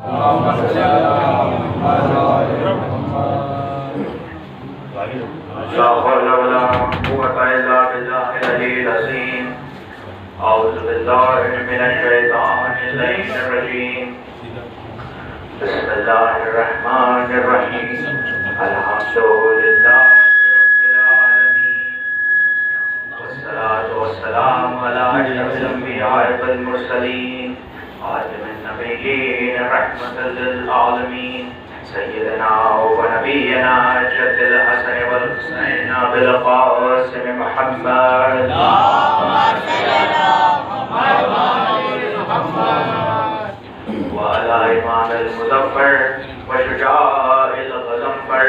لا حول ولا قوة إلا بالله العلي العظيم. أعوذ بالله من الشيطان اللعين الرجيم. بسم الله الرحمن الرحيم. الحمد لله رب العالمين، والصلاة والسلام على أشرف الأنبياء والمرسلين، خاتم النبيين رحمة للعالمين، سيدنا ونبينا جد الحسن والحسين بالقاسم محمد. اللهم صل على محمد وعلى إمام المظفر وشجاع الغضنفر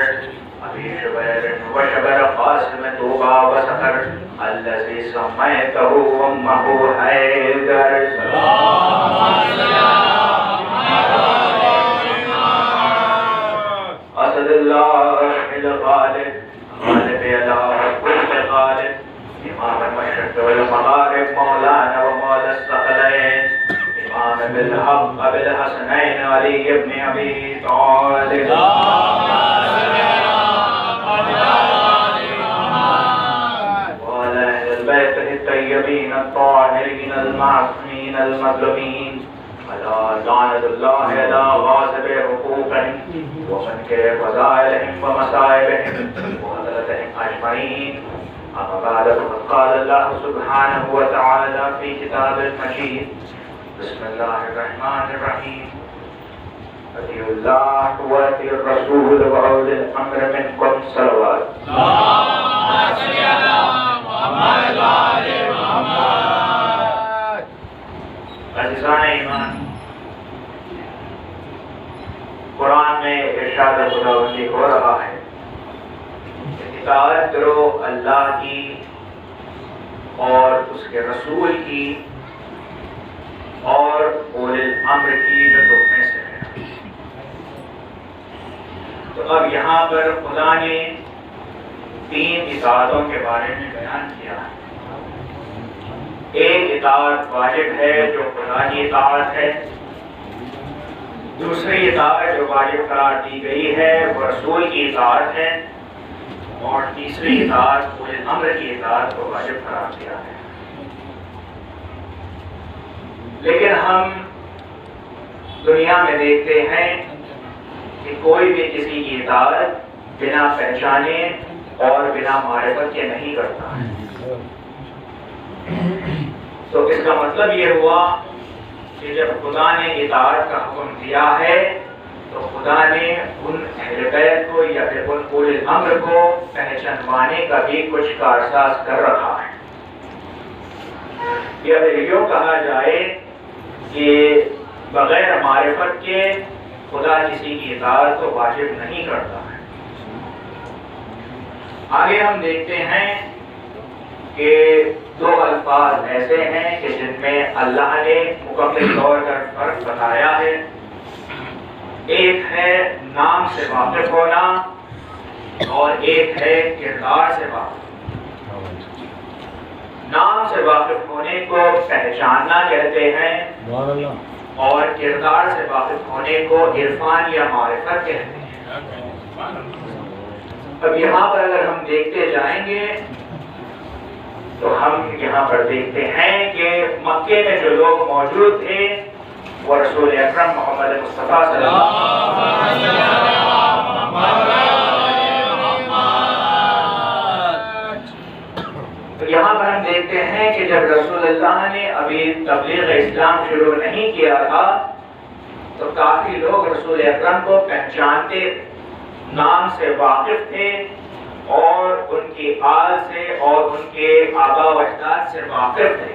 أبي شبير وشبر قاسم طوبى وسخر الذي سميته أمه حيدر. اللهم صل على اسد اللہ الغالب غالب على كل غالب، امام المشرق والمغارب، مولانا ومولا الثقلين، امام بالحق بالحسنين علي بن ابي طالب. وعلى اهل البيت الطيبين الطاهرين المعصومين المظلومين، لعنة الله على غاصب حقوقهم ومن فضائلهم ومصائبهم وغدرتهم أجمعين. أما بعد، فقد قال الله سبحانه وتعالى في كتاب المجيد: بسم الله الرحمن الرحيم. أطيعوا الله وأطيعوا الرسول وأولي الأمر منكم. صلوات. اللهم صل على محمد وآل محمد. عزیزان ایمان، قرآن میں ارشاد خداوندی ہو رہا ہے کہ اطاعت کرو اللہ کی اور اس کے رسول کی اور اولی الامر کی جو تم میں سے ہے. تو اب یہاں پر خدا نے 3 اطاعتوں کے بارے میں بیان کیا ہے. ایک اطاعت واجب ہے جو خدا کی اطاعت ہے، دوسری اطاعت جو واجب قرار دی گئی ہے وہ رسول کی اطاعت ہے، اور تیسری اطاعت اولی الامر کی اطاعت کو واجب قرار دیا ہے. لیکن ہم دنیا میں دیکھتے ہیں کہ کوئی بھی کسی کی اطاعت بنا پہچانے اور بنا معرفت کے نہیں کرتا ہے. تو اس کا مطلب یہ ہوا کہ جب خدا نے اطاعت کا حکم دیا ہے تو خدا نے ان اہل بیت کو یا پھر ان اولی الامر کو پہچانوانے کا بھی کچھ کارساز کر رکھا ہے. یا پھر یوں کہا جائے کہ بغیر معرفت کے خدا کسی کی اطاعت کو واجب نہیں کرتا ہے. آگے ہم دیکھتے ہیں کہ 2 الفاظ ایسے ہیں کہ جن میں اللہ نے مکمل طور پر فرق بتایا ہے. ایک ہے نام سے واقف ہونا اور ایک ہے کردار سے واقف. نام سے واقف ہونے کو پہچاننا کہتے ہیں اور کردار سے واقف ہونے کو عرفان یا معرفت کہتے ہیں. اب یہاں پر اگر ہم دیکھتے جائیں گے تو ہم یہاں پر دیکھتے ہیں کہ مکے میں جو لوگ موجود تھے وہ رسول اکرم محمد مصطفیٰ صلی اللہ علیہ وسلم. تو یہاں پر ہم دیکھتے ہیں کہ جب رسول اللہ نے ابھی تبلیغ اسلام شروع نہیں کیا تھا تو کافی لوگ رسول اکرم کو پہچانتے، نام سے واقف تھے اور ان کی آل سے اور ان کے آبا و اجداد سے واقف تھے.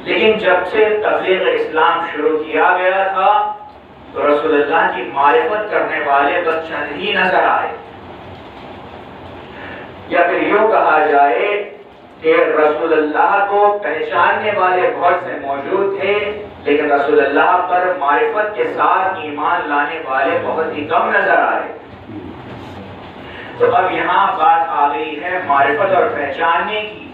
لیکن جب سے تبلیغ اسلام شروع کیا گیا تھا تو رسول اللہ کی معرفت کرنے والے بس چند ہی نظر آئے. یا پھر یوں کہا جائے کہ رسول اللہ کو پہچاننے والے بہت سے موجود تھے لیکن رسول اللہ پر معرفت کے ساتھ ایمان لانے والے بہت ہی کم نظر آئے. تو اب یہاں بات آ گئی ہے معرفت اور پہچاننے کی.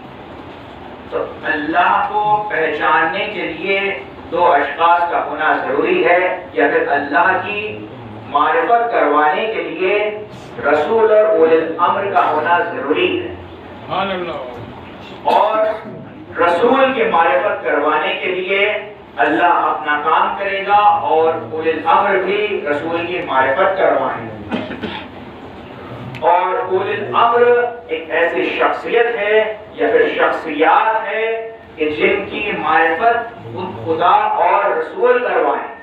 تو اللہ کو پہچاننے کے لیے دو اشخاص کا ہونا ضروری ہے، یا پھر اللہ کی معرفت کروانے کے لیے رسول اور اولی الامر کا ہونا ضروری ہے؟ اور رسول کی معرفت کروانے کے لیے اللہ اپنا کام کرے گا اور اولی الامر بھی رسول کی معرفت کروائیں گے۔ اور اولی الامر ایک ایسی شخصیت ہے یا پھر شخصیات ہے کہ جن کی معرفت خدا اور رسول کروائیں گے۔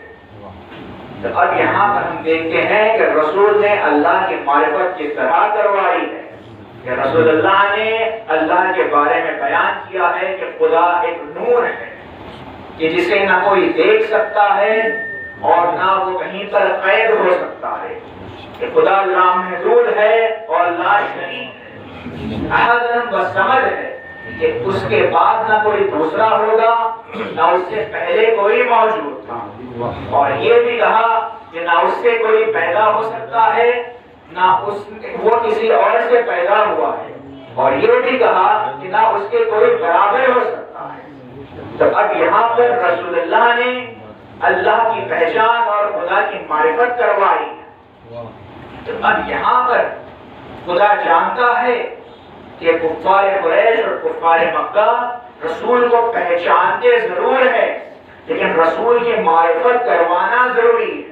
تو اب یہاں پر ہم دیکھتے ہیں کہ رسول نے اللہ کی معرفت کس طرح کروائی ہے کہ رسول اللہ نے اللہ کے بارے میں بیان کیا ہے کہ خدا ایک نور ہے کہ جسے نہ کوئی دیکھ سکتا ہے اور نہ وہ کہیں پر قید ہو سکتا ہے، کہ خدا لامحدود ہے اور لا شریک ہے، احد و صمد ہے، کہ اس کے بعد نہ کوئی دوسرا ہوگا نہ اس سے پہلے کوئی موجود تھا، اور یہ بھی کہا کہ نہ اس سے کوئی پیدا ہو سکتا ہے نہ وہ کسی اور سے پیدا ہوا ہے، اور یہ بھی کہا کہ نہ اس کے کوئی برابر ہو سکتا ہے۔ تو اب یہاں پر رسول اللہ نے اللہ کی پہچان اور خدا کی معرفت کروائی۔ تو اب یہاں پر خدا جانتا ہے کہ کفار قریش اور کفار مکہ رسول کو پہچانتے ضرور ہے لیکن رسول کی معرفت کروانا ضروری ہے۔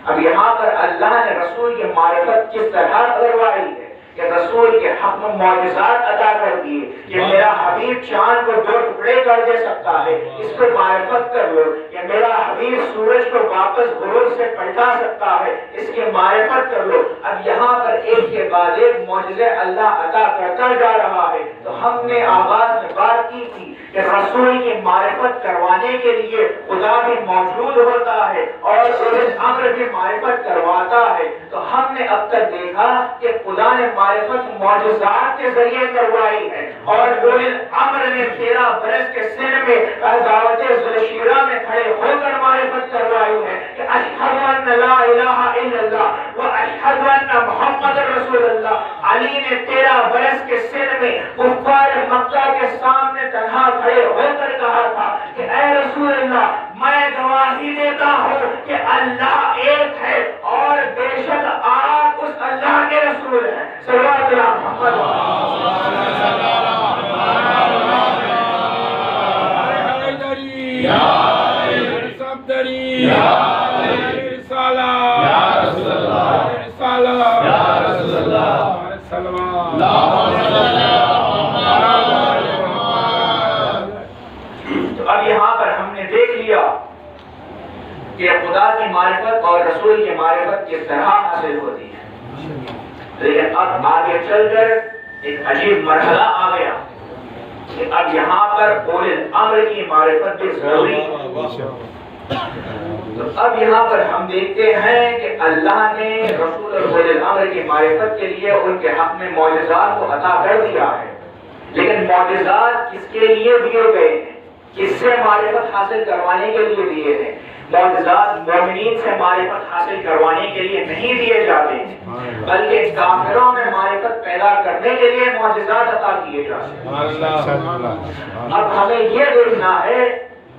اب یہاں پر اللہ نے رسول کی معرفت کس طرح کروائی ہے کہ رسول کے حق میں معجزات عطا کر دیے کہ میرا حبیب چاند کو 2 ٹکڑے کر دے سکتا ہے، اس کو معرفت کر لو، کہ میرا حبیب سورج کو واپس غروب سے پلٹا سکتا ہے، اس کی معرفت کر لو۔ اب یہاں پر ایک کے بعد ایک معجزے اللہ عطا کرتا جا رہا ہے۔ تو ہم نے آغاز میں بات کی تھی کہ رسول کی معرفت کروانے کے لیے خدا بھی موجود ہوتا ہے اور اولی الامر بھی معرفت کرواتا ہے۔ تو ہم نے اب تک دیکھا کہ خدا نے معرفت معجزات کے ذریعے کروائی ہے، اور اولی الامر نے 13 برس کے سن میں دعوت ذوالشیرہ میں کھڑے ہو کر معرفت کروائی ہے کہ اشہد ان لا الہ الا اللہ و اشہد ان محمد رسول اللہ۔ علی نے 13 برس کے سن میں کفار مکہ کے سامنے تنہا کھڑے ہو کر کہا تھا کہ اے رسول اللہ، میں گواہی دیتا ہوں کہ اللہ ایک ہے اور بے شک آپ اس اللہ کے رسول ہیں۔ صلوات اللہ محمد اب یہاں پر ہم نے دیکھ لیا کہ خدا کی معرفت اور رسول کی معرفت کس طرح حاصل ہوتی ہے، لیکن اب آگے چل کر ایک عجیب مرحلہ آ گیا کہ اب یہاں پر اولی الامر کی معرفت بھی ضروری ہے۔ تو اب یہاں پر ہم دیکھتے ہیں کہ اللہ نے رسول اور اولی الامر کی معرفت کے لیے ان کے حق میں معجزات کو عطا کر دیا ہے، لیکن معجزات کس کے لیے دیے گئے ہیں؟ کس سے معرفت حاصل کروانے کے لیے دیے ہیں؟ معجزات مومنین سے معرفت حاصل کروانے کے لیے نہیں دیے جاتے ہیں، بلکہ کافروں میں معرفت پیدا کرنے کے لیے معجزات عطا کیے جاتے ہیں۔ اب ہمیں یہ دیکھنا ہے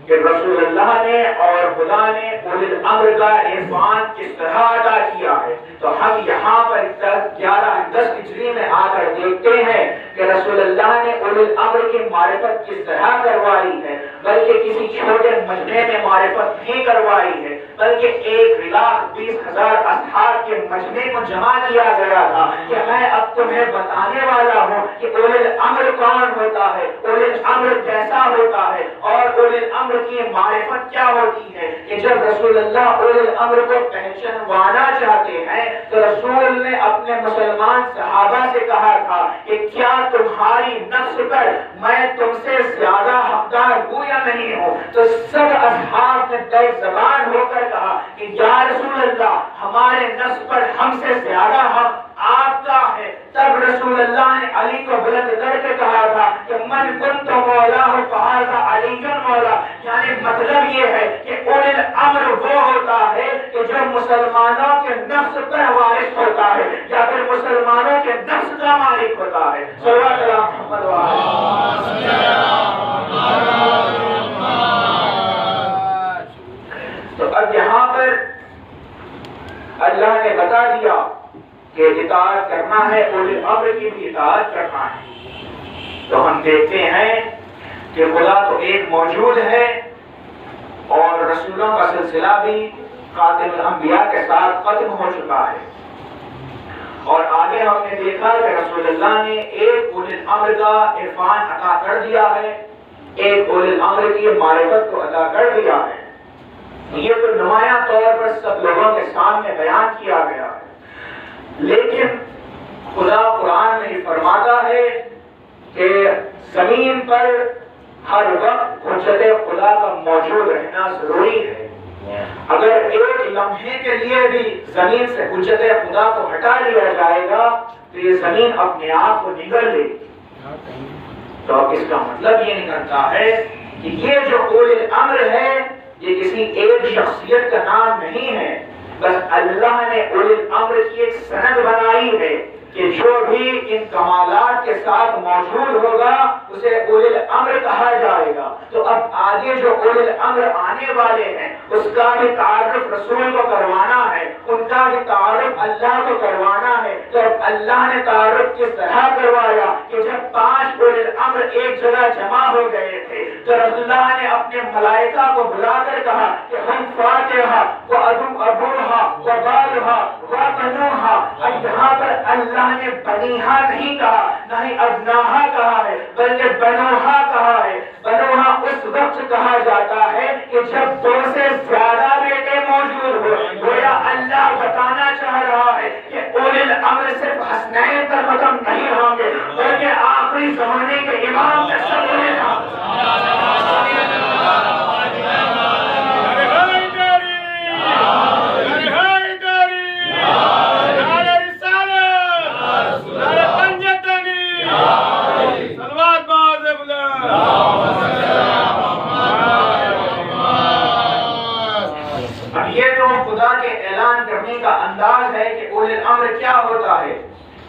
کہ رسول اللہ نے اور خدا نے اولی الامر کا عرفان کس طرح عطا کیا ہے۔ تو ہم یہاں پر 11-10 ہجری میں آ کر دیکھتے ہیں کہ رسول اللہ نے اولی الامر کی معرفت کس طرح کروائی ہے، بلکہ کسی چھوٹے مجمع میں معرفت نہیں کروائی ہے، بلکہ 1,20,000 اصحاب کے مجمع کو جمع کیا گیا تھا کہ میں اب تمہیں بتانے والا ہوں کہ اولی الامر کون ہوتا ہے، اولی الامر کیسا ہوتا ہے اور اولی الامر کی معرفت کیا ہوتی ہے۔ کہ جب رسول اللہ اولی الامر کو پہچانوانا چاہتے ہیں تو رسول نے اپنے مسلمان صحابہ سے کہا تھا کہ کیا تمہاری نفس پر میں تم سے زیادہ حقدار ہوں یا نہیں ہوں؟ تو سب اصحاب نے تیز زبان ہو کر کہا کہ یا رسول اللہ، ہمارے نفس پر ہم سے زیادہ حق آپ کا ہے۔ تب رسول اللہ نے علی کو بلند کر کے کہا تھا کہ من کنت مولا فہذا علی مولا، یعنی مطلب یہ ہے کہ اولی الامر وہ ہوتا ہے کہ جو مسلمانوں کے نفس پر وارث ہوتا ہے یا پھر مسلمانوں کے نفس کا مالک ہوتا ہے۔ صلوات اللہ محمد اللہ نے بتا دیا کہ اطاعت کرنا ہے، اولی الامر کی بھی اطاعت کرنا ہے۔ تو ہم دیکھتے ہیں کہ خدا تو ایک موجود ہے اور رسولوں کا سلسلہ بھی خاتم الانبیاء کے ساتھ ختم ہو چکا ہے، اور آگے ہم نے دیکھا کہ رسول اللہ نے ایک اولی الامر کا عرفان عطا کر دیا ہے، ایک اولی الامر کی معرفت کو عطا کر دیا ہے۔ یہ تو نمایاں طور پر سب لوگوں کے سامنے بیان کیا گیا ہے، لیکن خدا قرآن میں فرماتا ہے کہ زمین پر ہر وقت حجت خدا کا موجود رہنا ضروری ہے۔ اگر ایک لمحے کے لیے بھی زمین سے حجت خدا کو ہٹا لیا جائے گا تو یہ زمین اپنے آپ کو نگل لے گی۔ تو اس کا مطلب یہ نکلتا ہے کہ یہ جو اولی الامر ہے یہ کسی ایک شخصیت کا نام نہیں ہے، بس اللہ نے اولی الامر کی ایک سند بنائی ہے کہ جو بھی ان کمالات کے ساتھ موجود ہوگا اسے اولی الامر کہا جائے گا۔ تو اب آگے جو اولی الامر آنے والے ہیں اس کا بھی تعارف رسول کو کروانا ہے، ان کا بھی تعارف اللہ کو کروانا ہے۔ تو اب اللہ نے تعارف کس طرح کروایا کہ جب 5 اولی الامر ایک جگہ جمع ہو گئے تھے تو اللہ نے اپنے ملائکہ کو بلا کر کہا کہ ہم فاتحہ و ابوہا و بالہا و بنوہا۔ اب یہاں پر اللہ نے بنیہا نہیں کہا، نہ ہی ابناہا کہا ہے، بلکہ بنوہا کہا ہے۔ بنوہا اس وقت کہا جاتا ہے کہ جب 2 سے زیادہ بیٹے موجود ہو۔ گویا اللہ بتانا چاہ رہا ہے کہ اولی الامر صرف حسنین تک ختم نہیں ہوں گے بلکہ آخری زمانے کے امام تک سب اولی الامر۔ کا انداز ہے کہ اولی الامر کیا ہوتا ہے۔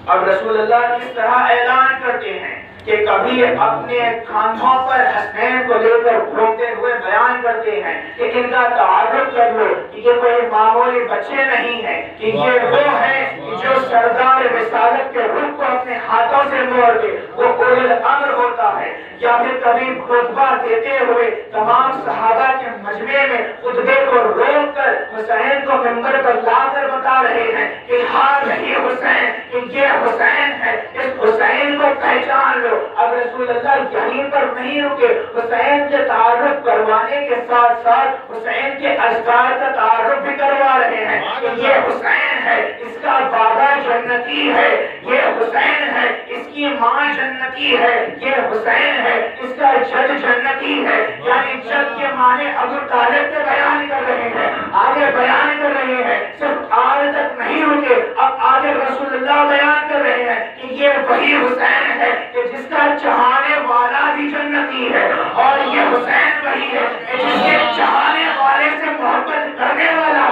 اب رسول اللہ کس طرح اعلان کرتے ہیں کہ کبھی اپنے کاندھوں پر حسنین کو لے کر گھومتے ہوئے بیان کرتے ہیں کہ ان کا تعارف کر لو کہ یہ کوئی معمولی بچے نہیں ہیں، کہ یہ وہ ہیں جو سردار رسالت کے رخ کو اپنے ہاتھوں سے موڑ دے، وہ اولی الامر ہوتا ہے۔ یا پھر کبھی خطبہ دیتے ہوئے تمام صحابہ کے مجمع میں خطبے کو روک کر حسین کو منبر پر لا کر بتا رہے ہیں کہ ہاں نہیں حسین، کہ یہ حسین ہے، اس حسین کو پہچان لو۔ اب رسول اللہ یہیں پر نہیں رکے، حسین کے تعارف کروانے کے ساتھ ساتھ حسین کے اذکار کا تعارف بھی کروا رہے ہیں کہ یہ حسین ہے، اس کا بابا جنتی ہے، یہ حسین ہے، اس کی ماں جنتی ہے، یہ حسین ہے، اس کا جد جنتی ہے۔ یعنی جد کے معنی ابو طالب کے بیان کر رہے ہیں، آگے بیان کر رہے ہیں، صرف آج تک نہیں رکے، اب آگے رسول اللہ بیان کر رہے ہیں کہ یہ وہی حسین ہے کہ جس کا چاہنے والا بھی جنتی ہے، اور یہ حسین وہی ہے کہ جس کے چاہنے والے سے محبت کرنے والا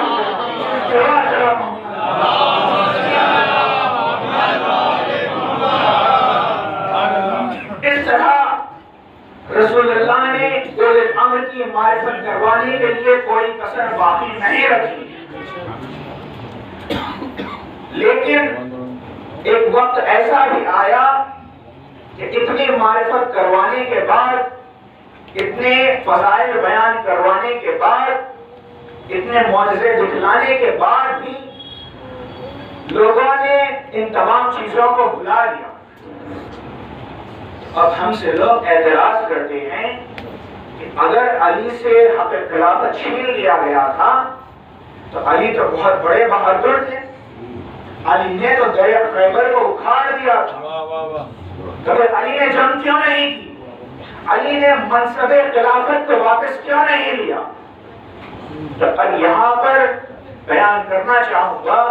اس طرح رسول اللہ نے اولی الامر کی معرفت کروانے کے لیے کوئی کسر باقی نہیں رکھی۔ لیکن ایک وقت ایسا بھی آیا کہ اتنی معرفت کروانے کے بعد، اتنے فضائل بیان کروانے کے بعد، اتنے معجزے دکھلانے کے بعد بھی لوگوں نے ان تمام چیزوں کو بھلا دیا۔ اب ہم سے لوگ اعتراض کرتے ہیں کہ اگر علی سے حق خلافت چھین لیا گیا تھا تو علی تو بہت بڑے بہادر تھے، علی نے تو دریا خیبر کو اکھاڑ دیا تھا، تو علی نے جنگ کیوں نہیں کی؟ علی نے منصب خلافت کو واپس کیوں نہیں لیا؟ تو اب یہاں پر بیان کرنا چاہوں گا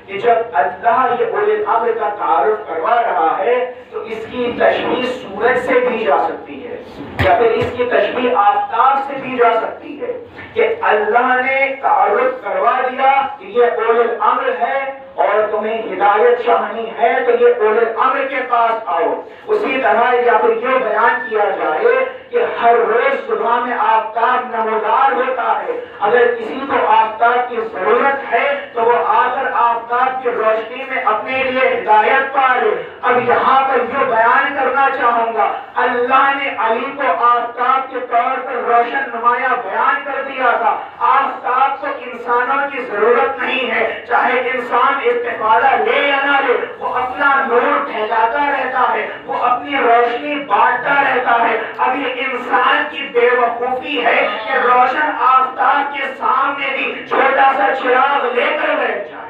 کہ جب اللہ یہ اولی الامر کا تعارف کروا رہا ہے تو اس کی تشبیہ سورج سے بھی جا سکتی ہے، یا پھر اس کی تشبیہ آفتاب سے بھی جا سکتی ہے کہ اللہ نے تعارف کروا دیا کہ یہ اولی الامر ہے اور تمہیں ہدایت چاہنی ہے تو یہ اولی الامر کے پاس آؤ۔ اسی طرح یا پھر یہ بیان کیا جائے کہ ہر روز صبح میں آفتاب نمودار ہوتا ہے. اگر کسی کو آفتاب کی ضرورت ہے تو وہ آ کر آفتاب کی روشنی میں اپنے لیے ہدایت پا لے. اب یہاں پر جو بیان کرنا چاہوں گا، اللہ نے علی کو آفتاب کے طور پر روشن نمایاں بیان کر دیا تھا. آفتاب کو انسانوں کی ضرورت نہیں ہے، چاہے انسان استفادہ لے یا نہ لے، وہ اپنا نور پھیلاتا رہتا ہے، وہ اپنی روشنی بانٹتا رہتا ہے. اب یہ انسان کی بے وقوفی ہے کہ روشن آفتاب کے سامنے بھی چھوٹا سا چراغ لے کر بیٹھ جائے.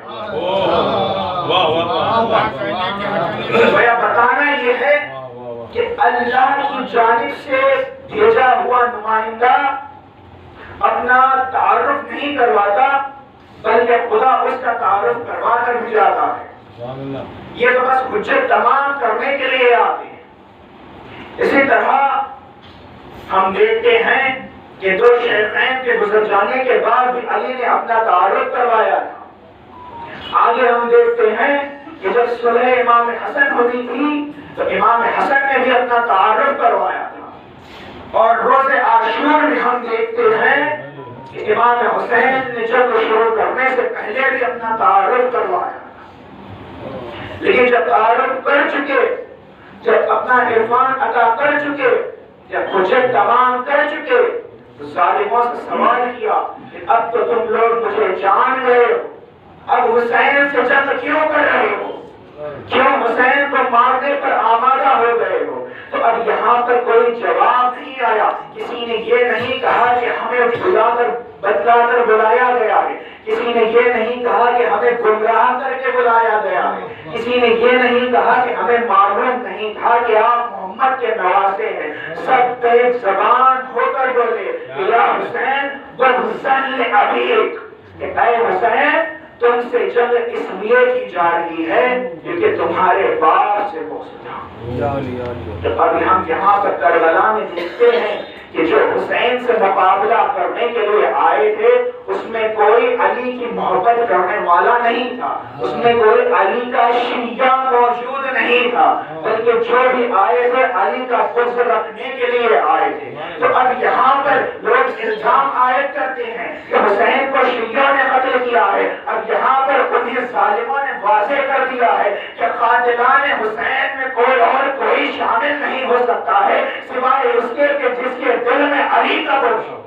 گویا بتانا یہ ہے کہ اللہ کی جانب سے بھیجا ہوا نمائندہ اپنا تعارف نہیں کرواتا، بلکہ خدا اس کا تعارف کروا کر بھی جاتا ہے. یہ تو بس حجت تمام کرنے کے لیے آتے ہیں. اسی طرح ہم دیکھتے ہیں کہ دو شیخین کے گزر جانے کے بعد بھی علی نے اپنا تعارف کروایا تھا. آگے ہم دیکھتے ہیں کہ جب صلح امام حسن ہوئی تھی تو امام حسن نے بھی اپنا تعارف کروایا تھا. اور روز عاشور میں ہم دیکھتے ہیں کہ امام حسین نے جنگ شروع کرنے سے پہلے بھی اپنا تعارف کروایا. لیکن جب تعارف کر چکے، جب اپنا عرفان عطا کر چکے، جب حجت تمام کر چکے، تو ظالموں سے سوال کیا کہ اب تو تم لوگ مجھے جان گئے ہو، اب حسین سے جنگ کیوں کر رہے ہو، کیوں حسین کو مارنے پر آمادہ ہو گئے ہو؟ تو اب یہاں پر کوئی جواب نہیں آیا. کسی نے یہ نہیں کہا کہ ہمیں بلا کر بتلا کر بلایا گیا ہے، کسی نے یہ نہیں کہا کہ ہمیں گمراہ کر کے بلایا گیا ہے، کسی نے یہ نہیں کہا کہ ہمیں معلوم نہیں تھا کہ آپ محمد کے نواسے ہیں. سب ایک زبان ہو کر بولے کہ یا حسین بغضاً لأبیک، کہ اے حسین تم سے جنگ اس لیے کی جا رہی ہے کیونکہ تمہارے باپ سے بغض تھا. تو ابھی ہم یہاں پر کربلا میں دیکھتے ہیں کہ جو حسین سے مقابلہ کرنے کے لیے آئے تھے اس میں کوئی علی کی محبت کرنے والا نہیں تھا، اس میں کوئی علی کا شیعہ موجود نہیں تھا، بلکہ جو بھی آئے تھے علی کا بغض رکھنے کے لیے آئے تھے. تو اب یہاں پر لوگ الزام عائد کرتے ہیں کہ حسین کو شیعہ نے قتل کیا ہے. اب یہاں پر انہیں ظالموں نے واضح کر دیا ہے کہ قاتلان حسین میں کوئی شامل نہیں ہو سکتا ہے سوائے اس کے کہ جس کے دل میں علی کا بغض ہو.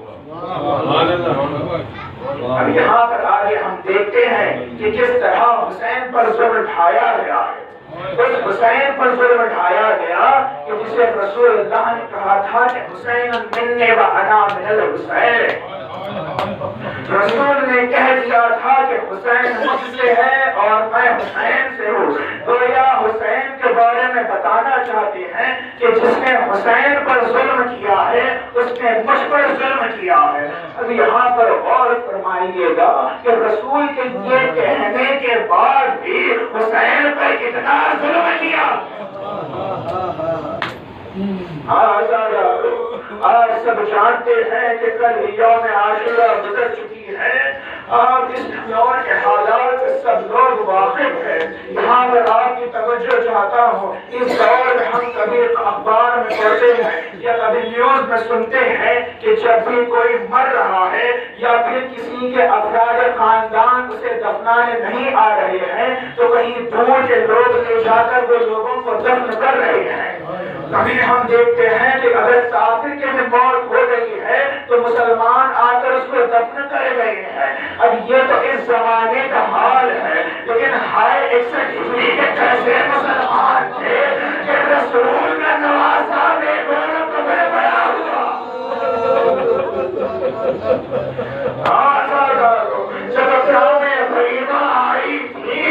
اب یہاں پر آگے ہم دیکھتے ہیں کہ کس طرح حسین پر ظلم اٹھایا گیا ہے. اس حسین پر ظلم اٹھایا گیا کہ جسے رسول اللہ نے کہا تھا کہ حسین منی و انا من الحسین. رسول نے کہہ دیا تھا کہ حسین مجھ سے ہے اور میں حسین سے ہوں. تو یا حسین کے بارے میں بتانا چاہتے ہیں کہ جس نے حسین پر ظلم کیا ہے اس نے مجھ پر ظلم کیا ہے. اب یہاں پر غور فرمائیے گا کہ رسول کے یہ کہنے کے بعد بھی حسین پر کتنا ظلم کیا. آج سب جانتے ہیں کہ کل یوم عاشورہ گزر چکی ہے. آپ اس دور کے حالات سب لوگ واقف ہیں. یہاں پر آپ کی توجہ چاہتا ہوں. اس دور میں ہم کبھی اخبار میں پڑھتے ہیں یا کبھی نیوز میں سنتے ہیں کہ جب بھی کوئی مر رہا ہے یا پھر کسی کے افراد خاندان اسے دفنانے نہیں آ رہے ہیں تو کہیں دور کے لوگ لے جا کر وہ لوگوں کو دفن کر رہے ہیں. کبھی ہم دیکھتے ہیں کہ اگر کافر کے میں موت ہو گئی ہے تو مسلمان آ کر اس کو دفن کر گئے ہیں. اب یہ تو اس زمانے کا حال ہے. لیکن ہائے 61 ہجری کے کیسے مسلمان تھے کہ رسول کا نواسا بے گھوڑوں کو بے بڑا ہوا. جب اکرام غریبہ آئی تھی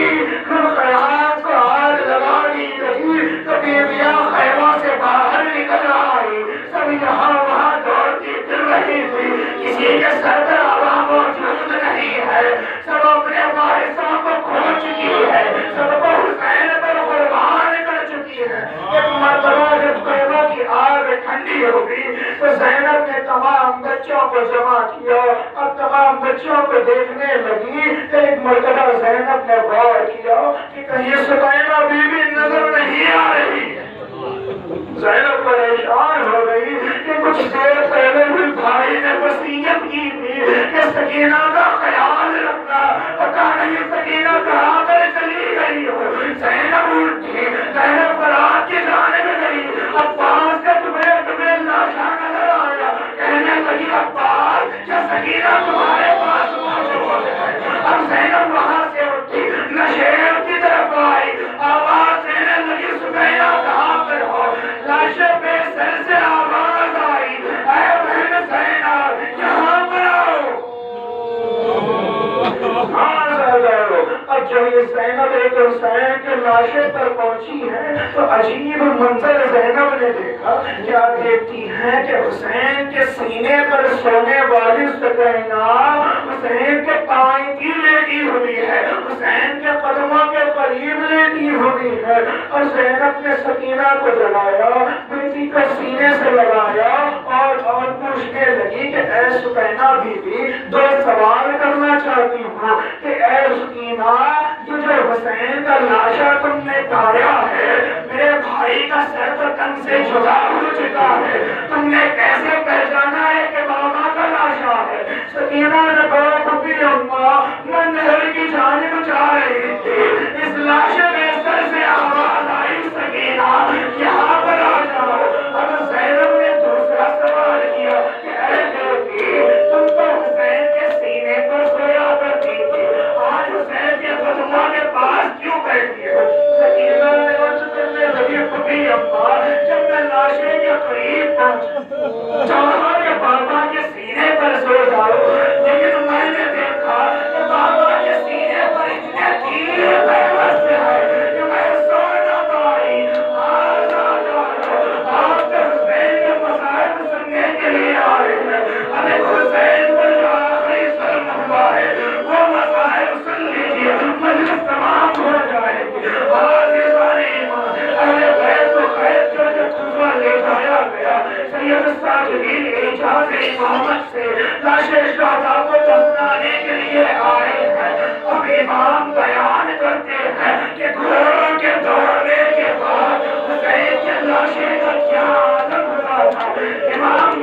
قیامت کو آگ لگا دی گئی تو بیویاں خیموں سے باہر نکل آئی. سب یہاں وہاں دوڑتی پھر رہی تھی. کسی کے سر پر عوام موجود نہیں ہے. سب اپنے وارثوں کو کھو چکی ہے. سب کو حسین پر قربان کر چکی ہے. ایک مرتبہ جب خیموں کی آگ ٹھنڈی ہو گئی تو زینب نے تمام بچوں کو جمع کیا. اب تمام بچوں کو دیکھنے لگی. ایک مرتبہ زینب نے غور کیا کہ کہیں سکینہ بی بی نظر نہیں آ رہی. زینب پریشان ہو گئی کہ کچھ دیر پہلے بھی بھائی نے وصیت کی تھی کہ سکینہ کا خیال رکھنا، پتہ نہیں سکینہ کہاں پر چلی گئی ہو۔ زینب اٹھی، زینب فرات کی جانب گئی، عباس کے ٹکڑے ٹکڑے لاشاں نظر آیا، کہنے لگی عباس کیا سکینہ تمہارے پاس موجود ہے؟ اب زینب وہاں سے اٹھی، نشیب کی طرف آئی، آواز دینے لگی سکینہ کہاں پر ہو؟ لاشے پہ سر سے آواز آئی، اے بہن زینب یہاں پر آؤ۔ اب جب یہ زینب ایک حسین کے لاشے پر پہنچی ہے تو عجیب منظر زینب نے دیکھا۔ کیا دیکھتی ہے کہ حسین کے سینے پر سونے والی سکینہ حسین کے پائیں کی لیٹی ہوئی ہے، حسین کے قدموں کے قریب لیٹی ہوئی ہے، اور زینب نے سکینہ کو جلایا، بیٹی کو سینے سے لگایا اور پوچھنے لگی کہ اے سکینہ بیوی، دو سوال کرنا چاہتی ہوں کہ اے سکینہ، یہ جو حسین کا لاشا تم نے پایا ہے، میرے بھائی کا سر تو تن سے جدا ہو چکا ہے، تم نے کیسے پہچانا ہے کہ بابا کا لاشا ہے؟ سکینہ نے کہا کبھی اماں میں نہر کی جانب جا رہی تھی، اس لاشے میں سر سے آواز آئی سکینہ یہاں پر آ جاؤ۔ اب زینب نے دوسرا سوال کیا کہ اے بیٹی، تم تو حسین کے سینے پر سویا کرتی تھی، آج حسین کے قدموں کے پاس کیوں بیٹھی ہو؟ سکینہ نے عرض کرنے لگی کبھی اماں جب میں لاشے کے قریب پہنچا چاہا کہ بابا کے سینے پر سو جاؤ، لیکن میں نے دیکھا کہ بابا کے سینے پر اتنے تیر پیوست ہے کہ میں سو نہ پائی۔ آج آ جاؤ، آپ کے حسین کے مصائب سننے کے لیے آئے ہیں، ہمیں حسین پر جو آخری ظلم ہوا ہے وہ مصائب سن لیجیے، مجلس تمام ہو جائے گی۔ عزیزان ایمان، اہل بیت و خیر جو کوفہ لے جایا گیا، سید ساجدین اجازت امامت سے لاش شہداء کو دفنانے کے لیے آئے ہیں۔ اب امام بیان کرتے ہیں کہ گھوڑوں کے دوڑنے کے بعد حسین کے لاشے کا کیا عالم ہوا تھا۔ امام